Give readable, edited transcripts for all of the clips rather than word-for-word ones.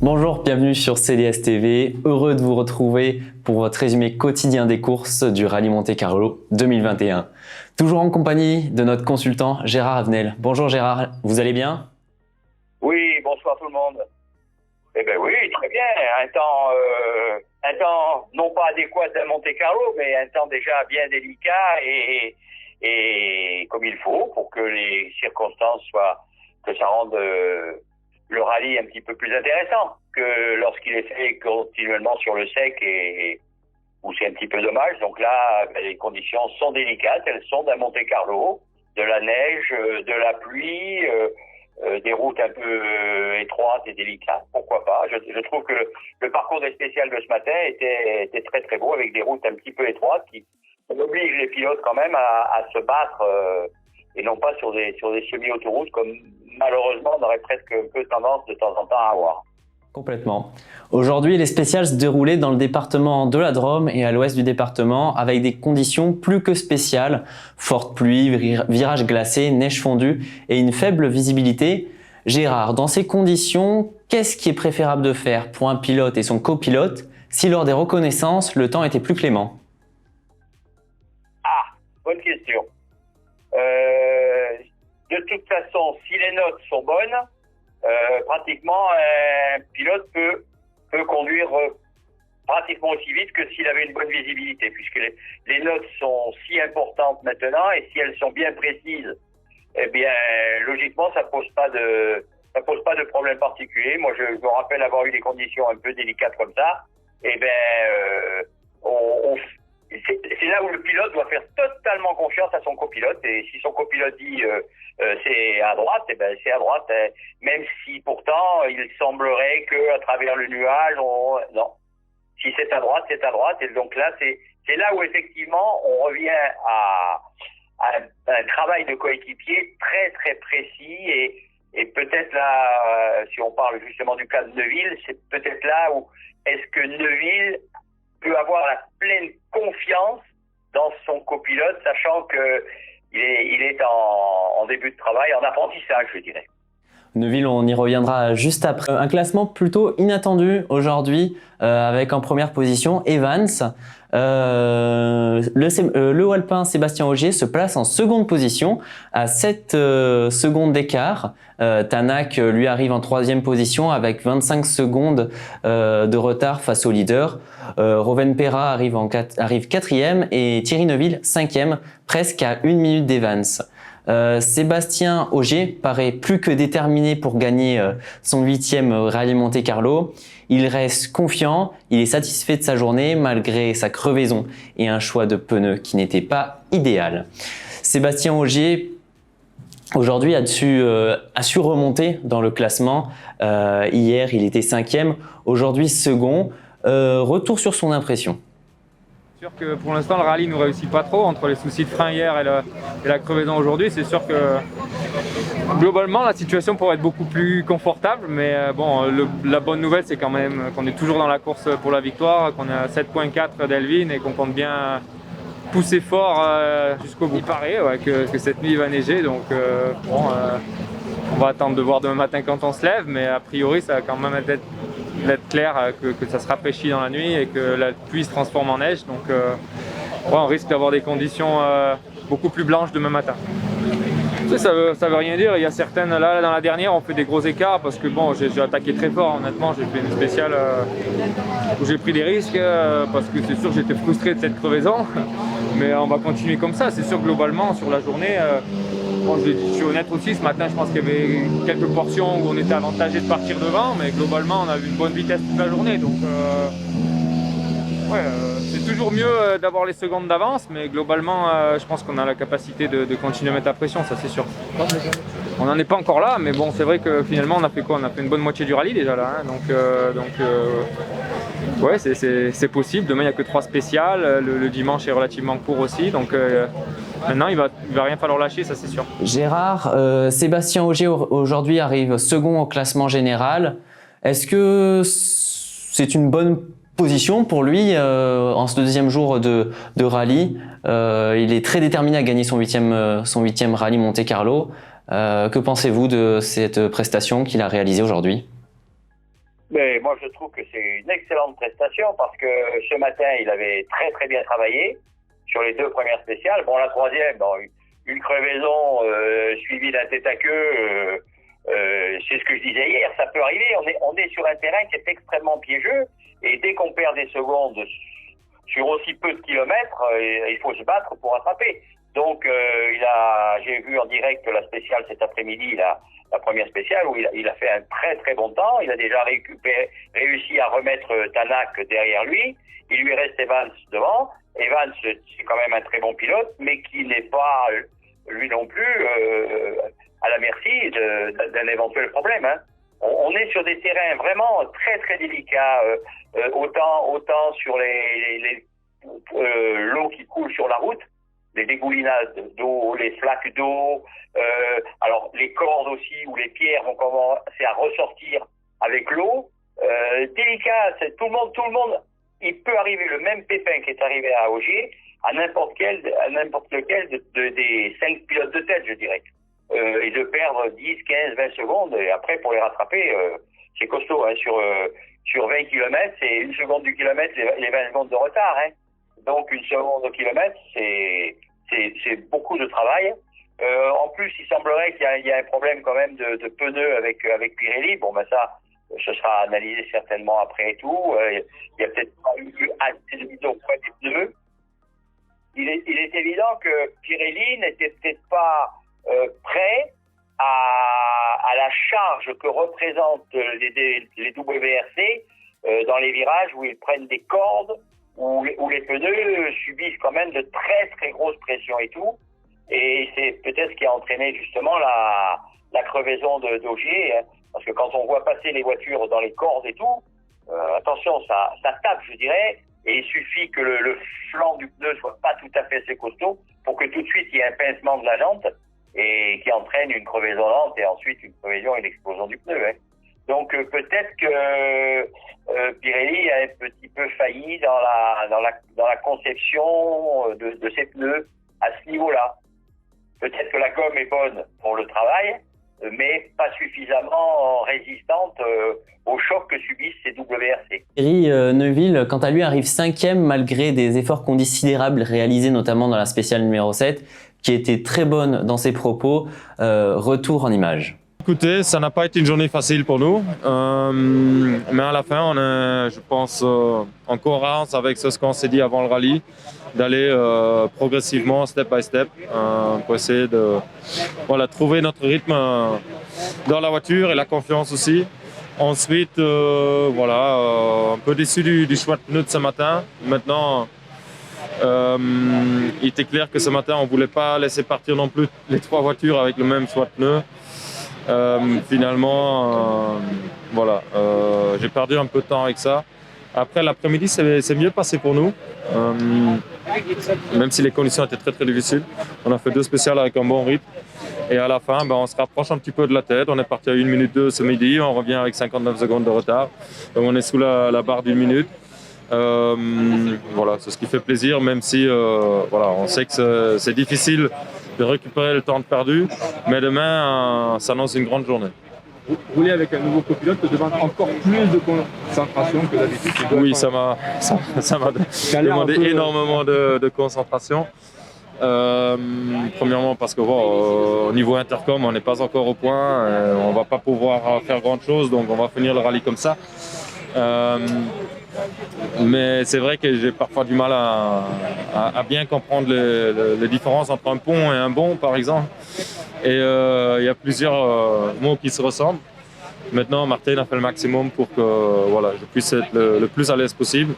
Bonjour, bienvenue sur CDS TV. Heureux de vous retrouver pour votre résumé quotidien des courses du Rallye Monte-Carlo 2021. Toujours en compagnie de notre consultant Gérard Avenel. Bonjour Gérard, vous allez bien? Oui, bonsoir tout le monde. Eh bien oui, très bien. Un temps non pas adéquat à Monte-Carlo, mais un temps déjà bien délicat et comme il faut pour que les circonstances soient, que ça rende le rallye un petit peu plus intéressant que lorsqu'il est fait continuellement sur le sec et où c'est un petit peu dommage. Donc là, les conditions sont délicates. Elles sont d'un Monte-Carlo, de la neige, de la pluie, des routes un peu étroites et délicates. Pourquoi pas? Je trouve que le parcours des spéciales de ce matin était très très beau avec des routes un petit peu étroites qui obligent les pilotes quand même à se battre et non pas sur des semi-autoroutes comme malheureusement on aurait presque un peu tendance de temps en temps à avoir. Complètement. Aujourd'hui, les spéciales se déroulaient dans le département de la Drôme et à l'ouest du département avec des conditions plus que spéciales. Forte pluie, virages glacés, neige fondue et une faible visibilité. Gérard, dans ces conditions, qu'est-ce qui est préférable de faire pour un pilote et son copilote si lors des reconnaissances, le temps était plus clément? Ah, bonne question. De toute façon, si les notes sont bonnes, pratiquement un pilote peut conduire pratiquement aussi vite que s'il avait une bonne visibilité, puisque les notes sont si importantes maintenant et si elles sont bien précises, eh bien logiquement ça pose pas de problème particulier. Moi je me rappelle avoir eu des conditions un peu délicates comme ça. Eh bien c'est là où le pilote doit faire totalement confiance à son copilote, et si son copilote dit c'est à droite, eh ben c'est à droite, même si pourtant il semblerait que à travers le nuage, non, si c'est à droite, c'est à droite. Et donc là c'est là où effectivement on revient à un travail de coéquipier très très précis, et peut-être là si on parle justement du cas de Neuville, c'est peut-être là où est-ce que Neuville peut avoir la pleine confiance dans son copilote, sachant que il est en début de travail, en apprentissage, je dirais. Neuville, on y reviendra juste après. Un classement plutôt inattendu aujourd'hui avec en première position Evans. Le Walpin Sébastien Ogier se place en seconde position à 7 secondes d'écart. Tanak lui arrive en troisième position avec 25 secondes de retard face au leader. Rowvenpera arrive quatrième et Thierry Neuville cinquième, presque à 1 minute d'Evans. Sébastien Ogier paraît plus que déterminé pour gagner son 8e Rallye Monte-Carlo. Il reste confiant, il est satisfait de sa journée malgré sa crevaison et un choix de pneus qui n'était pas idéal. Sébastien Ogier aujourd'hui a su remonter dans le classement. Hier il était 5e, aujourd'hui second. Retour sur son impression. C'est sûr que pour l'instant le rallye ne nous réussit pas trop entre les soucis de frein hier et la crevaison aujourd'hui. C'est sûr que globalement la situation pourrait être beaucoup plus confortable, mais bon, la bonne nouvelle c'est quand même qu'on est toujours dans la course pour la victoire, qu'on est à 7.4 d'Elvin et qu'on compte bien pousser fort jusqu'au bout. Il paraît que cette nuit il va neiger, donc on va attendre de voir demain matin quand on se lève, mais a priori ça va quand même être clair que ça se rafraîchit dans la nuit et que la pluie se transforme en neige, donc on risque d'avoir des conditions beaucoup plus blanches demain matin. Ça veut rien dire. Il y a certaines, là dans la dernière on fait des gros écarts parce que bon, j'ai attaqué très fort, honnêtement j'ai fait une spéciale où j'ai pris des risques parce que c'est sûr que j'étais frustré de cette crevaison, mais on va continuer comme ça. C'est sûr globalement sur la journée, bon, je suis honnête aussi, ce matin je pense qu'il y avait quelques portions où on était avantagé de partir devant, mais globalement on a eu une bonne vitesse toute la journée, donc c'est toujours mieux d'avoir les secondes d'avance, mais globalement je pense qu'on a la capacité de continuer à mettre la pression, ça c'est sûr. On n'en est pas encore là, mais bon c'est vrai que finalement on a fait quoi? On a fait une bonne moitié du rallye déjà là, hein, donc ouais c'est possible. Demain il n'y a que 3 spéciales, le dimanche est relativement court aussi, donc maintenant il va rien falloir lâcher, ça c'est sûr. Gérard, Sébastien Ogier aujourd'hui arrive second au classement général. Est-ce que c'est une bonne position pour lui en ce deuxième jour de rallye? Il est très déterminé à gagner son 8e rallye Monte-Carlo. Que pensez-vous de cette prestation qu'il a réalisée aujourd'hui? Mais moi, je trouve que c'est une excellente prestation parce que ce matin, il avait très très bien travaillé sur les 2 premières spéciales. Bon, la troisième, bon, une crevaison suivie d'un tête à queue, c'est ce que je disais hier, ça peut arriver. On est sur un terrain qui est extrêmement piégeux et dès qu'on perd des secondes sur aussi peu de kilomètres, il faut se battre pour rattraper. Donc, j'ai vu en direct la spéciale cet après-midi, la première spéciale, où il a fait un très très bon temps. Il a déjà réussi à remettre Tanak derrière lui. Il lui reste Evans devant. Evans, c'est quand même un très bon pilote, mais qui n'est pas, lui non plus, à la merci d'un éventuel problème. Hein. On est sur des terrains vraiment très très délicats, autant sur l'eau qui coule sur la route, les dégoulinades d'eau, les flaques d'eau, alors les cordes aussi, où les pierres vont commencer à ressortir avec l'eau. Délicat, tout le monde, il peut arriver le même pépin qui est arrivé à Ogier, à n'importe lequel des 5 pilotes de tête, je dirais. Et de perdre 10, 15, 20 secondes, et après pour les rattraper, c'est costaud, hein, sur 20 km, c'est 1 seconde du kilomètre, les 20 secondes de retard, hein. Donc 1 seconde au kilomètre, c'est beaucoup de travail. En plus, il semblerait qu'il y a un problème quand même de pneus avec Pirelli. Bon, ben ça, ce sera analysé certainement après et tout. Il y a peut-être pas eu assez de mise au point des pneus. Il est évident que Pirelli n'était peut-être pas prêt à la charge que représentent les WRC dans les virages où ils prennent des cordes, où les pneus subissent quand même de très très grosses pressions et tout. Et c'est peut-être ce qui a entraîné justement la crevaison d'Ogier, hein, parce que quand on voit passer les voitures dans les cordes et tout, attention, ça tape, je dirais, et il suffit que le flanc du pneu soit pas tout à fait assez costaud pour que tout de suite il y ait un pincement de la jante et qui entraîne une crevaison lente et ensuite une crevaison et l'explosion du pneu. Hein. Donc peut-être que Pirelli a un petit peu failli dans la conception de ses pneus à ce niveau-là. Peut-être que la gomme est bonne pour le travail, mais pas suffisamment résistante au choc que subissent ces WRC. Thierry Neuville, quant à lui, arrive 5e malgré des efforts considérables réalisés notamment dans la spéciale numéro 7, qui était très bonne dans ses propos. Retour en images. Écoutez, ça n'a pas été une journée facile pour nous, mais à la fin, on est, je pense, en cohérence avec ce qu'on s'est dit avant le rallye, d'aller progressivement, step by step, pour essayer de trouver notre rythme dans la voiture et la confiance aussi. Ensuite, un peu déçu du choix de pneus de ce matin. Maintenant, il était clair que ce matin, on ne voulait pas laisser partir non plus les 3 voitures avec le même choix de pneus. Finalement, j'ai perdu un peu de temps avec ça. Après, l'après-midi, c'est mieux passé pour nous, même si les conditions étaient très très difficiles. On a fait 2 spéciales avec un bon rythme. Et à la fin, on se rapproche un petit peu de la tête. On est parti à 1 minute 2 ce midi. On revient avec 59 secondes de retard. Donc on est sous la barre d'1 minute. C'est ce qui fait plaisir, même si on sait que c'est difficile de récupérer le temps perdu. Mais demain, s'annonce une grande journée. Rouler avec un nouveau copilote te demande encore plus de concentration que d'habitude. Oui, ça m'a demandé énormément de concentration. Premièrement parce que au niveau intercom, on n'est pas encore au point. On ne va pas pouvoir faire grand chose, donc on va finir le rallye comme ça. Mais c'est vrai que j'ai parfois du mal à bien comprendre les différences entre un pont et un bond, par exemple. Et il y a plusieurs mots qui se ressemblent. Maintenant, Martin a fait le maximum pour que je puisse être le plus à l'aise possible.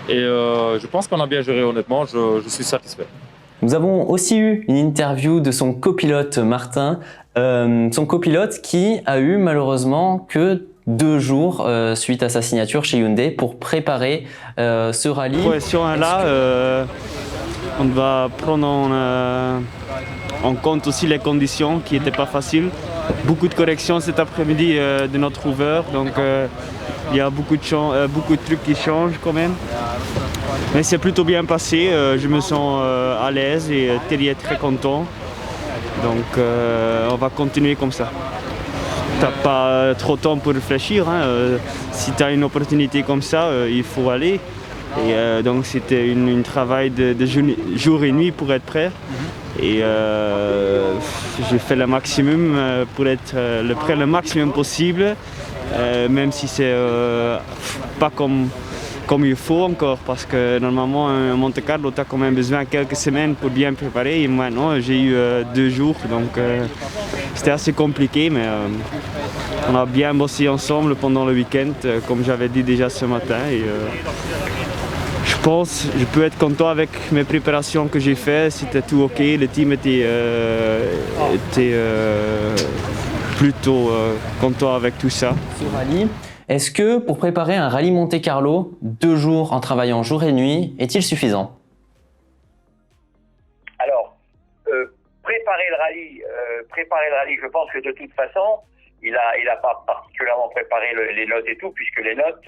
Et je pense qu'on a bien géré, honnêtement. Je suis satisfait. Nous avons aussi eu une interview de son copilote Martin, son copilote qui a eu malheureusement que 2 jours suite à sa signature chez Hyundai pour préparer ce rallye. La pression est là, on va prendre en compte aussi les conditions qui n'étaient pas faciles. Beaucoup de corrections cet après-midi de notre ouvreur, donc il y a beaucoup de trucs qui changent quand même. Mais c'est plutôt bien passé, je me sens à l'aise et Thierry est très content. Donc on va continuer comme ça. t'as pas trop de temps pour réfléchir. Hein. Si tu as une opportunité comme ça, il faut aller. Et donc c'était un travail de jour et nuit pour être prêt. Et j'ai fait le maximum pour être prêt le maximum possible, même si c'est pas comme il faut encore, parce que normalement à Monte Carlo tu as quand même besoin de quelques semaines pour bien préparer. Et maintenant j'ai eu 2 jours, donc c'était assez compliqué, mais on a bien bossé ensemble pendant le week-end, comme j'avais dit déjà ce matin. Et, je pense que je peux être content avec mes préparations que j'ai faites, c'était tout ok, le team était plutôt content avec tout ça. Ce rallye, est-ce que pour préparer un rallye Monte Carlo, 2 jours en travaillant jour et nuit, est-il suffisant? Alors, préparer le rallye, je pense que de toute façon, il a pas particulièrement préparé les notes et tout, puisque les notes,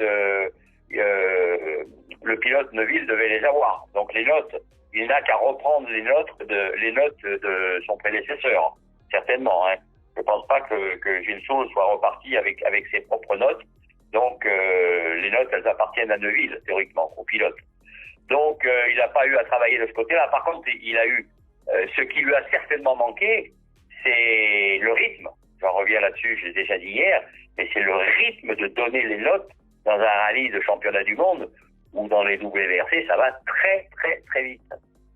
le pilote Neuville devait les avoir. Donc les notes, il n'a qu'à reprendre les notes de son prédécesseur, certainement. Hein. Je ne pense pas que Gilles Saulle soit reparti avec ses propres notes. Donc les notes, elles appartiennent à Neuville, théoriquement, au pilote. Donc il n'a pas eu à travailler de ce côté-là. Par contre, il a eu ce qui lui a certainement manqué, c'est le rythme. J'en reviens là-dessus, je l'ai déjà dit hier, mais c'est le rythme de donner les notes dans un rallye de championnat du monde ou dans les WRC, ça va très très très vite.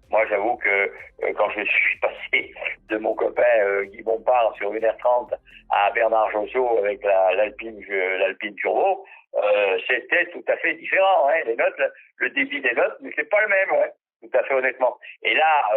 Moi, j'avoue que quand je suis passé de mon copain Guy Bompard sur 1h30 à Bernard Josseau avec l'Alpine Turbo, c'était tout à fait différent. Hein. Les notes, le débit des notes, mais c'est pas le même, ouais, tout à fait honnêtement. Et là,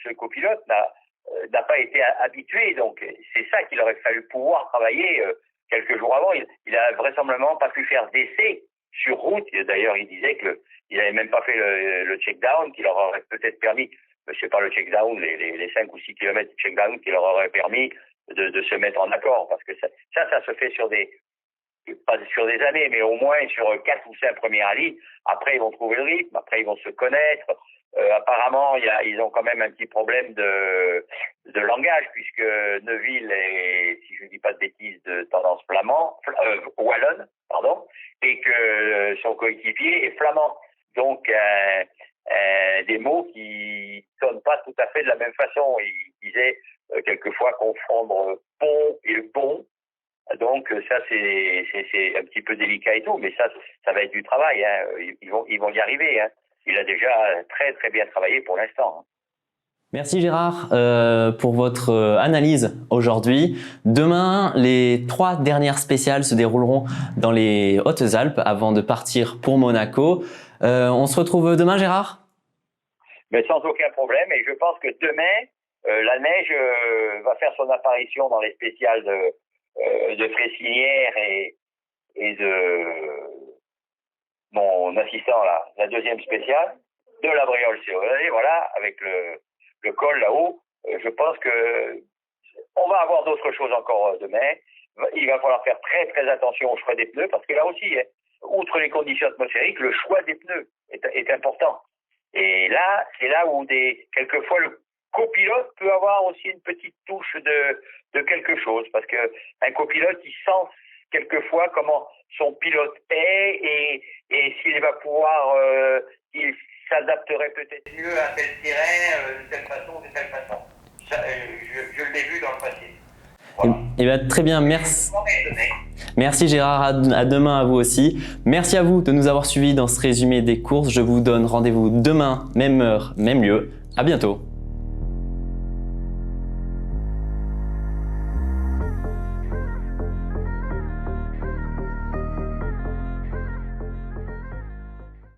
ce copilote n'a pas été habitué, donc c'est ça qu'il aurait fallu pouvoir travailler quelques jours avant. Il a vraisemblablement pas pu faire d'essai sur route. D'ailleurs, il disait qu'il n'avait même pas fait le check-down, qui leur aurait peut-être permis, je sais pas, le check-down, les 5 ou 6 km de check-down, qui leur aurait permis de se mettre en accord, parce que ça se fait pas sur des années, mais au moins sur 4 ou 5 premiers rallyes. Après, ils vont trouver le rythme, après, ils vont se connaître. Apparemment, ils ont quand même un petit problème de langage, puisque Neuville est, si je ne dis pas de bêtises, de tendance wallonne, pardon, et que son coéquipier est flamand. Donc, des mots qui sonnent pas tout à fait de la même façon. Il disait quelquefois confondre pont et le pont. Donc ça c'est un petit peu délicat et tout, mais ça va être du travail. Hein. Ils vont y arriver. Hein. Il a déjà très très bien travaillé pour l'instant. Hein. Merci Gérard pour votre analyse aujourd'hui. Demain, les 3 dernières spéciales se dérouleront dans les Hautes-Alpes avant de partir pour Monaco. On se retrouve demain, Gérard? Mais sans aucun problème. Et je pense que demain, la neige va faire son apparition dans les spéciales de Fressinière et de mon assistant là, la deuxième spéciale de la Brioche-Séolais, voilà, avec le col là-haut. Je pense que on va avoir d'autres choses encore demain. Il va falloir faire très très attention au choix des pneus, parce que là aussi, hein, outre les conditions atmosphériques, le choix des pneus est important. Et là, c'est là où quelquefois le copilote peut avoir aussi une petite touche de quelque chose, parce que un copilote, il sent quelquefois comment son pilote est et s'il va pouvoir, il s'adapterait peut-être mieux à tel terrain, de telle façon, de telle façon. Ça, je l'ai vu dans le passé. Voilà. Et bien, très bien, merci. Merci Gérard, à demain à vous aussi. Merci à vous de nous avoir suivis dans ce résumé des courses. Je vous donne rendez-vous demain, même heure, même lieu. À bientôt.